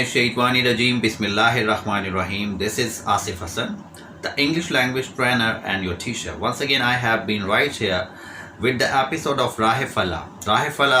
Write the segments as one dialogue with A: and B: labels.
A: Minash-Shaytanir-Rajim. Bismillahir-Rahmanir-Rahim. This is Asif Hassan, the English language trainer and your teacher. Once again, I have been right here with the episode of Rahe Fala. Rahe Fala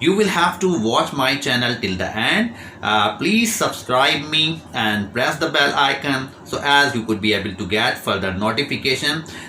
A: you will have to watch my channel till the end. Please subscribe me and press the bell icon so as you could be able to get further notification,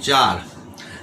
A: 4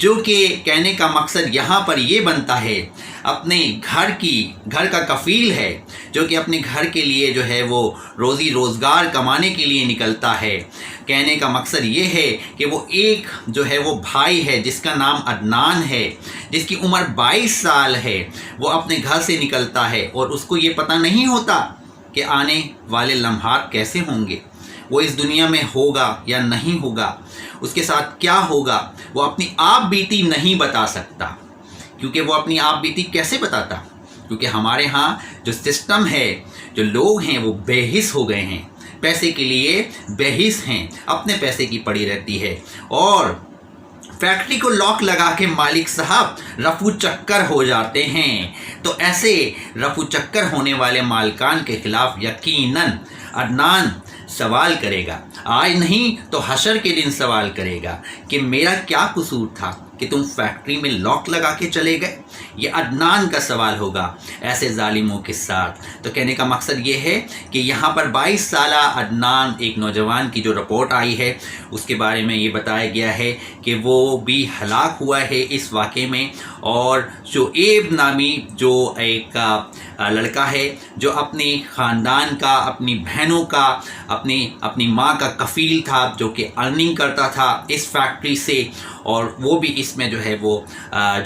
A: جو کہ کہنے کا مقصد یہاں پر یہ بنتا ہے اپنے گھر کا کفیل ہے، جو کہ اپنے گھر کے لیے جو ہے وہ روزی روزگار کمانے کے لیے نکلتا ہے۔ کہنے کا مقصد یہ ہے کہ وہ ایک جو ہے وہ بھائی ہے جس کا نام عدنان ہے، جس کی عمر 22 سال ہے، وہ اپنے گھر سے نکلتا ہے اور اس کو یہ پتہ نہیں ہوتا کہ آنے والے لمحات کیسے ہوں گے، وہ اس دنیا میں ہوگا یا نہیں ہوگا، اس کے ساتھ کیا ہوگا، وہ اپنی آپ بیتی نہیں بتا سکتا۔ کیونکہ وہ اپنی آپ بیتی کیسے بتاتا؟ کیونکہ ہمارے ہاں جو سسٹم ہے، جو لوگ ہیں وہ بے حس ہو گئے ہیں، پیسے کے لیے بے حس ہیں، اپنے پیسے کی پڑی رہتی ہے، اور فیکٹری کو لاک لگا کے مالک صاحب رفو چکر ہو جاتے ہیں۔ تو ایسے رفو چکر ہونے والے مالکان کے خلاف یقیناً عدنان سوال کرے گا، آج نہیں تو حشر کے دن سوال کرے گا کہ میرا کیا قصور تھا کہ تم فیکٹری میں لاک لگا کے چلے گئے۔ یہ عدنان کا سوال ہوگا ایسے ظالموں کے ساتھ۔ تو کہنے کا مقصد یہ ہے کہ یہاں پر 22 سالہ عدنان ایک نوجوان کی جو رپورٹ آئی ہے اس کے بارے میں یہ بتایا گیا ہے کہ وہ بھی ہلاک ہوا ہے اس واقعے میں، اور شعیب نامی جو ایک لڑکا ہے جو اپنے خاندان کا، اپنی بہنوں کا، اپنی ماں کا کفیل تھا، جو کہ ارننگ کرتا تھا اس فیکٹری سے، اور وہ بھی اس میں جو ہے وہ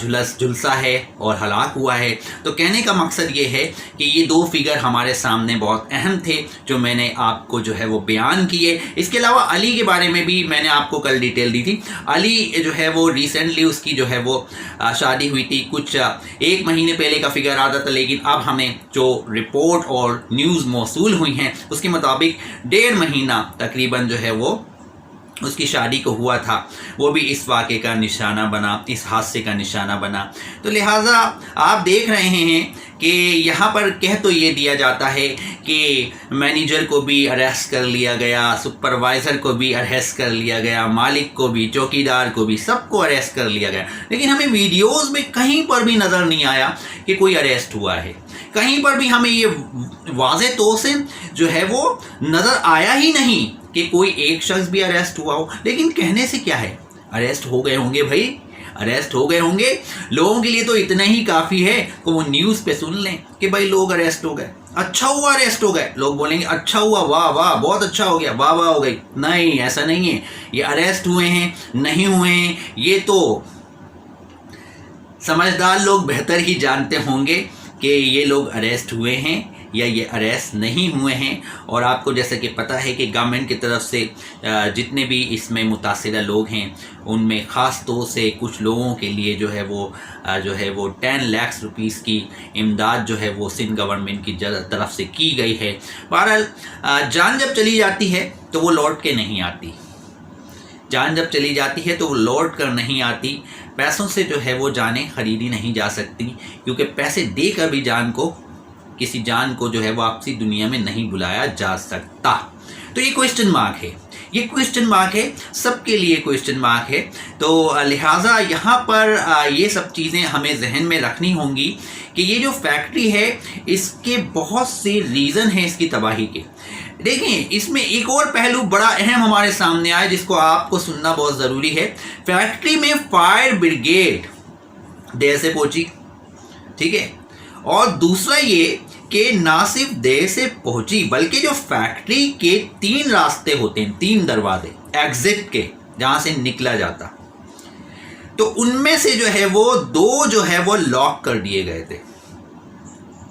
A: جھلسا ہے اور ہلاک ہوا ہے۔ تو کہنے کا مقصد یہ ہے کہ یہ دو فگر ہمارے سامنے بہت اہم تھے جو میں نے آپ کو جو ہے وہ بیان کیے۔ اس کے علاوہ علی کے بارے میں بھی میں نے آپ کو کل ڈیٹیل دی تھی۔ علی جو ہے وہ ریسنٹلی اس کی جو ہے وہ شادی ہوئی تھی، کچھ 1 مہینے پہلے کا فگر آتا تھا، لیکن اب ہمیں جو رپورٹ اور نیوز موصول ہوئی ہیں اس کے مطابق 1.5 مہینہ تقریباً جو ہے وہ اس کی شادی کو ہوا تھا، وہ بھی اس واقعے کا نشانہ بنا، اس حادثے کا نشانہ بنا۔ تو لہٰذا آپ دیکھ رہے ہیں کہ یہاں پر کہہ تو یہ دیا جاتا ہے کہ مینیجر کو بھی اریسٹ کر لیا گیا، سپروائزر کو بھی اریسٹ کر لیا گیا، مالک کو بھی، چوکیدار کو بھی، سب کو اریسٹ کر لیا گیا، لیکن ہمیں ویڈیوز میں کہیں پر بھی نظر نہیں آیا کہ کوئی اریسٹ ہوا ہے۔ کہیں پر بھی ہمیں یہ واضح طور سے جو ہے وہ نظر آیا ہی نہیں کہ کوئی ایک شخص بھی اریسٹ ہوا ہو۔ لیکن کہنے سے کیا ہے، اریسٹ ہو گئے ہوں گے بھائی، اریسٹ ہو گئے ہوں گے۔ لوگوں کے لیے تو اتنا ہی کافی ہے کہ وہ نیوز پہ سن لیں کہ بھائی لوگ اریسٹ ہو گئے، اچھا ہوا اریسٹ ہو گئے، لوگ بولیں گے اچھا ہوا، واہ واہ بہت اچھا ہو گیا، واہ واہ ہو گئی۔ نہیں، ایسا نہیں ہے۔ یہ اریسٹ ہوئے ہیں نہیں ہوئے ہیں یہ تو سمجھدار لوگ بہتر ہی جانتے ہوں گے کہ یہ لوگ اریسٹ ہوئے ہیں یا یہ اریسٹ نہیں ہوئے ہیں۔ اور آپ کو جیسا کہ پتہ ہے کہ گورنمنٹ کی طرف سے جتنے بھی اس میں متاثرہ لوگ ہیں ان میں خاص طور سے کچھ لوگوں کے لیے جو ہے وہ 10 لاکھ روپیز کی امداد جو ہے وہ سندھ گورنمنٹ کی طرف سے کی گئی ہے۔ بہرحال جان جب چلی جاتی ہے تو وہ لوٹ کے نہیں آتی، جان جب چلی جاتی ہے تو وہ لوٹ کر نہیں آتی۔ پیسوں سے جو ہے وہ جانیں خریدی نہیں جا سکتی، کیونکہ پیسے دے کر بھی کسی جان کو جو ہے وہ آپسی دنیا میں نہیں بلایا جا سکتا۔ تو یہ کوئسچن مارک ہے، یہ کوئسچن مارک ہے، سب کے لیے کوئسچن مارک ہے۔ تو لہٰذا یہاں پر یہ سب چیزیں ہمیں ذہن میں رکھنی ہوں گی کہ یہ جو فیکٹری ہے اس کے بہت سے ریزن ہیں اس کی تباہی کے۔ دیکھیں اس میں ایک اور پہلو بڑا اہم ہمارے سامنے آیا جس کو آپ کو سننا بہت ضروری ہے۔ فیکٹری میں فائر بریگیڈ دیر سے پہنچی، ٹھیک ہے، اور دوسرا یہ کہ نہ صرف دیر سے پہنچی بلکہ جو فیکٹری کے 3 راستے ہوتے ہیں، 3 دروازے ایگزٹ کے جہاں سے نکلا جاتا، تو ان میں سے جو ہے وہ 2 جو ہے وہ لاک کر دیے گئے تھے۔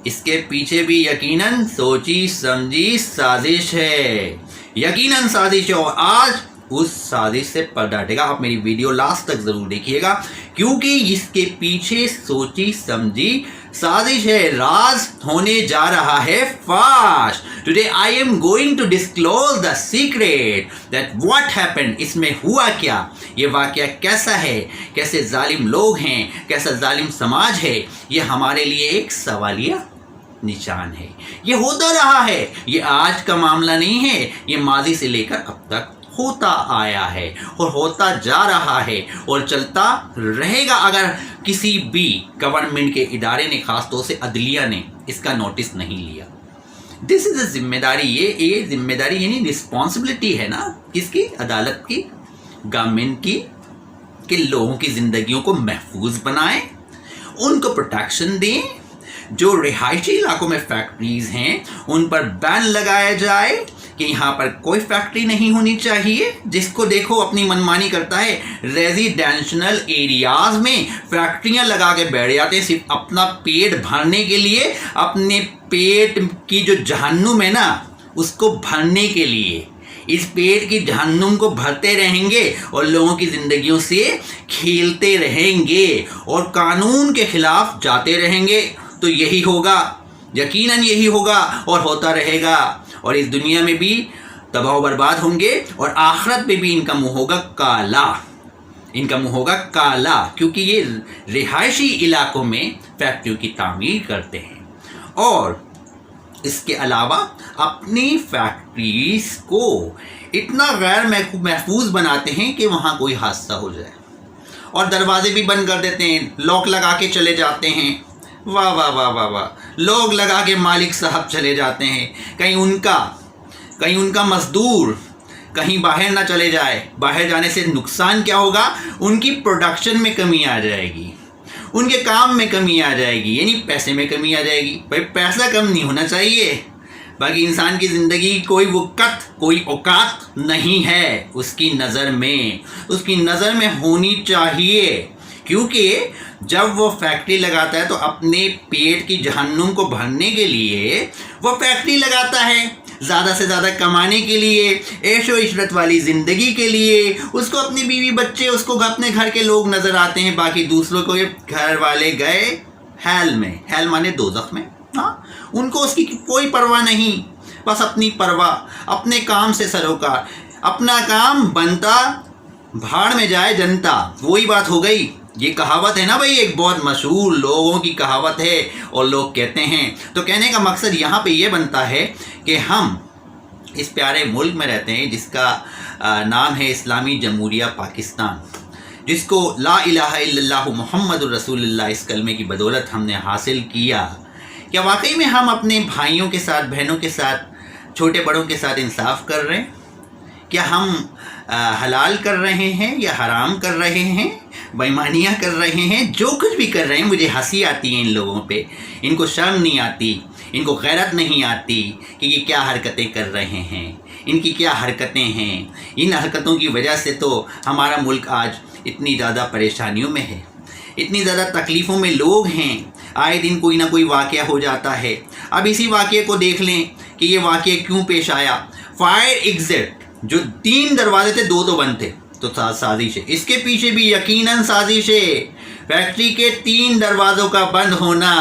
A: اس کے پیچھے بھی یقیناً سوچی سمجھی سازش ہے، یقیناً سازش ہے، اور آج اس سازش سے پردہ ہٹے گا۔ آپ میری ویڈیو لاسٹ تک ضرور دیکھیے گا کیونکہ اس کے پیچھے سوچی سمجھی سازش ہے، راز ہونے جا رہا ہے فاش۔ Today I am going to disclose the secret that what happened، اس میں ہوا کیا، یہ واقعہ کیسا ہے، کیسے ظالم لوگ ہیں، کیسا ظالم سماج ہے، یہ ہمارے لیے ایک سوالیہ نشان ہے۔ یہ ہوتا رہا ہے، یہ آج کا معاملہ نہیں ہے، یہ ماضی سے لے کر اب تک ہوتا آیا ہے اور ہوتا جا رہا ہے اور چلتا رہے گا اگر کسی بھی گورنمنٹ کے ادارے نے، خاص طور سے عدلیہ نے اس کا نوٹس نہیں لیا۔ دس از اے ذمہ داری، یہ ذمہ داری یعنی رسپانسبلٹی ہے نا، کس کی؟ عدالت کی، گورنمنٹ کی، کہ لوگوں کی زندگیوں کو محفوظ بنائیں, ان کو پروٹیکشن دیں. جو رہائشی علاقوں میں فیکٹریز ہیں ان پر بین لگایا جائے کہ یہاں پر کوئی فیکٹری نہیں ہونی چاہیے. جس کو دیکھو اپنی منمانی کرتا ہے. ریزیڈینشنل ایریاز میں فیکٹریاں لگا کے بیٹھ جاتے ہیں صرف اپنا پیٹ بھرنے کے لیے, اپنے پیٹ کی جو جہنم ہے نا اس کو بھرنے کے لیے. اس پیٹ کی جہنم کو بھرتے رہیں گے اور لوگوں کی زندگیوں سے کھیلتے رہیں گے اور قانون کے خلاف جاتے رہیں گے. تو یہی ہوگا, یقیناً یہی ہوگا اور ہوتا رہے گا. اور اس دنیا میں بھی تباہ و برباد ہوں گے اور آخرت میں بھی ان کا منہ ہوگا کالا, ان کا منہ ہوگا کالا, کیونکہ یہ رہائشی علاقوں میں فیکٹریوں کی تعمیر کرتے ہیں اور اس کے علاوہ اپنی فیکٹریز کو اتنا غیر محفوظ بناتے ہیں کہ وہاں کوئی حادثہ ہو جائے اور دروازے بھی بند کر دیتے ہیں, لاک لگا کے چلے جاتے ہیں. واہ واہ واہ واہ واہ, لوگ لگا کے مالک صاحب چلے جاتے ہیں. کہیں ان کا مزدور کہیں باہر نہ چلے جائے. باہر جانے سے نقصان کیا ہوگا, ان کی پروڈکشن میں کمی آ جائے گی, ان کے کام میں کمی آ جائے گی, یعنی پیسے میں کمی آ جائے گی. بھائی پیسہ کم نہیں ہونا چاہیے, باقی انسان کی زندگی کی کوئی وقت کوئی اوقات نہیں ہے اس کی نظر میں ہونی چاہیے. کیونکہ جب وہ فیکٹری لگاتا ہے تو اپنے پیٹ کی جہنم کو بھرنے کے لیے وہ فیکٹری لگاتا ہے, زیادہ سے زیادہ کمانے کے لیے, عیش و عشرت والی زندگی کے لیے. اس کو اپنی بیوی بچے, اس کو اپنے گھر کے لوگ نظر آتے ہیں, باقی دوسروں کو یہ گھر والے گئے ہیل میں, ہیل مانے دوزخ میں. ہاں, ان کو اس کی کوئی پرواہ نہیں, بس اپنی پرواہ, اپنے کام سے سروکار, اپنا کام بنتا بھاڑ میں جائے جنتا. وہی بات ہو گئی. یہ کہاوت ہے نا بھائی, ایک بہت مشہور لوگوں کی کہاوت ہے اور لوگ کہتے ہیں. تو کہنے کا مقصد یہاں پہ یہ بنتا ہے کہ ہم اس پیارے ملک میں رہتے ہیں جس کا نام ہے اسلامی جمہوریہ پاکستان, جس کو لا الہ الا اللہ محمد الرسول اللہ اس کلمے کی بدولت ہم نے حاصل کیا. کیا واقعی میں ہم اپنے بھائیوں کے ساتھ, بہنوں کے ساتھ, چھوٹے بڑوں کے ساتھ انصاف کر رہے ہیں؟ کیا ہم حلال کر رہے ہیں یا حرام کر رہے ہیں, بےایمانیاں کر رہے ہیں؟ جو کچھ بھی کر رہے ہیں مجھے ہنسی آتی ہے ان لوگوں پہ. ان کو شرم نہیں آتی, ان کو غیرت نہیں آتی کہ یہ کیا حرکتیں کر رہے ہیں, ان کی کیا حرکتیں ہیں. ان حرکتوں کی وجہ سے تو ہمارا ملک آج اتنی زیادہ پریشانیوں میں ہے, اتنی زیادہ تکلیفوں میں لوگ ہیں. آئے دن کوئی نہ کوئی واقعہ ہو جاتا ہے. اب اسی واقعے کو دیکھ لیں کہ یہ واقعہ کیوں پیش آیا. فائر ایگزٹ, جو 3 دروازے تھے 2 تو بند تھے, تو سازش ہے. اس کے پیچھے بھی یقیناً سازش ہے, فیکٹری کے 3 دروازوں کا بند ہونا,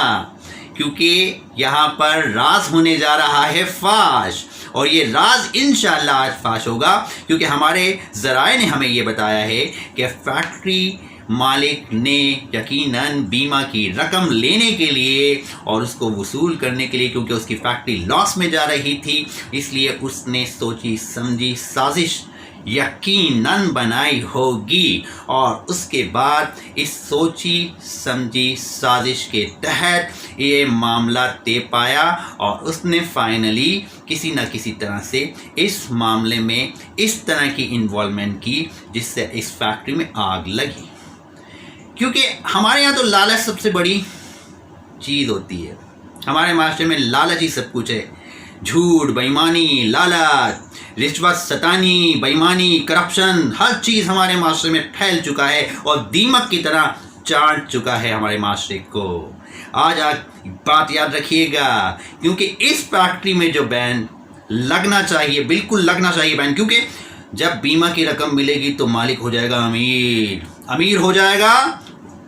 A: کیونکہ یہاں پر راز ہونے جا رہا ہے فاش. اور یہ راز انشاءاللہ آج فاش ہوگا, کیونکہ ہمارے ذرائع نے ہمیں یہ بتایا ہے کہ فیکٹری مالک نے یقیناً بیمہ کی رقم لینے کے لیے اور اس کو وصول کرنے کے لیے, کیونکہ اس کی فیکٹری لاس میں جا رہی تھی, اس لیے اس نے سوچی سمجھی سازش یقیناً بنائی ہوگی. اور اس کے بعد اس سوچی سمجھی سازش کے تحت یہ معاملہ طے پایا اور اس نے فائنلی کسی نہ کسی طرح سے اس معاملے میں اس طرح کی انوالومنٹ کی جس سے اس فیکٹری میں آگ لگی. کیونکہ ہمارے یہاں تو لالچ سب سے بڑی چیز ہوتی ہے. ہمارے معاشرے میں لالچ ہی سب کچھ ہے. جھوٹ, بےایمانی, لالچ, رشوت ستانی, بےایمانی, کرپشن, ہر چیز ہمارے معاشرے میں پھیل چکا ہے اور دیمک کی طرح چاٹ چکا ہے ہمارے معاشرے کو. آج بات یاد رکھیے گا, کیونکہ اس فیکٹری میں جو بین لگنا چاہیے, بالکل لگنا چاہیے بین, کیونکہ جب بیمہ کی رقم ملے گی تو مالک ہو جائے گا امیر ہو جائے گا,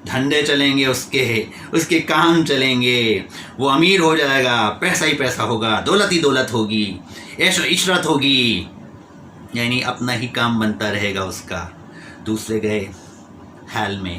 A: دھندے چلیں گے, اس کے کام چلیں گے, وہ امیر ہو جائے گا, پیسہ ہی پیسہ ہوگا, دولت ہی دولت ہوگی, عیش و عشرت ہوگی, یعنی اپنا ہی کام بنتا رہے گا اس کا. دوسرے گئے حال میں,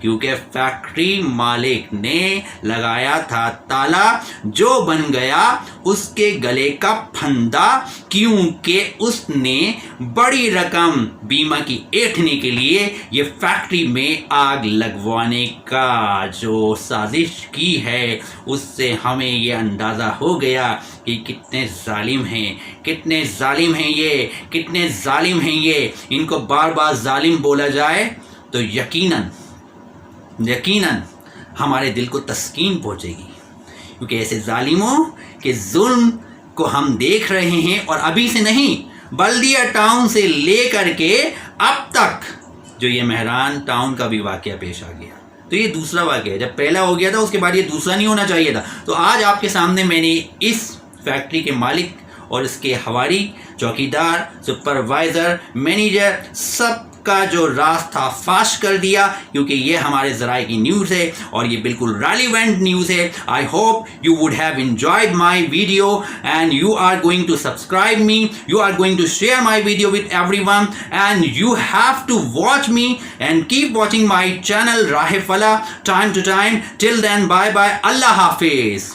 A: کیونکہ فیکٹری مالک نے لگایا تھا تالا جو بن گیا اس کے گلے کا پھندا، کیونکہ اس نے بڑی رقم بیمہ کی ایٹھنے کے لیے یہ فیکٹری میں آگ لگوانے کا جو سازش کی ہے، اس سے ہمیں یہ اندازہ ہو گیا کہ کتنے ظالم ہیں، کتنے ظالم ہیں یہ، کتنے ظالم ہیں یہ. ان کو بار بار ظالم بولا جائے تو یقیناً ہمارے دل کو تسکین پہنچے گی، کیونکہ ایسے ظالموں کے ظلم کو ہم دیکھ رہے ہیں، اور ابھی سے نہیں، بلدیہ ٹاؤن سے لے کر کے اب تک جو یہ مہران ٹاؤن کا بھی واقعہ پیش آ گیا. تو یہ دوسرا واقعہ ہے، جب پہلا ہو گیا تھا اس کے بعد یہ دوسرا نہیں ہونا چاہیے تھا. تو آج آپ کے سامنے میں نے اس فیکٹری کے مالک اور اس کے حوالی، چوکیدار، سپروائزر، مینیجر، سب کا جو راز تھا فاش کر دیا، کیونکہ یہ ہمارے ذرائع کی نیوز ہے اور یہ بالکل ریلیونٹ نیوز ہے. I hope you would have enjoyed my video and you are going to subscribe me, you are going to share my video with every one, and you have to watch me and keep watching my channel Rah Falah time to time. Till then bye bye, اللہ حافظ.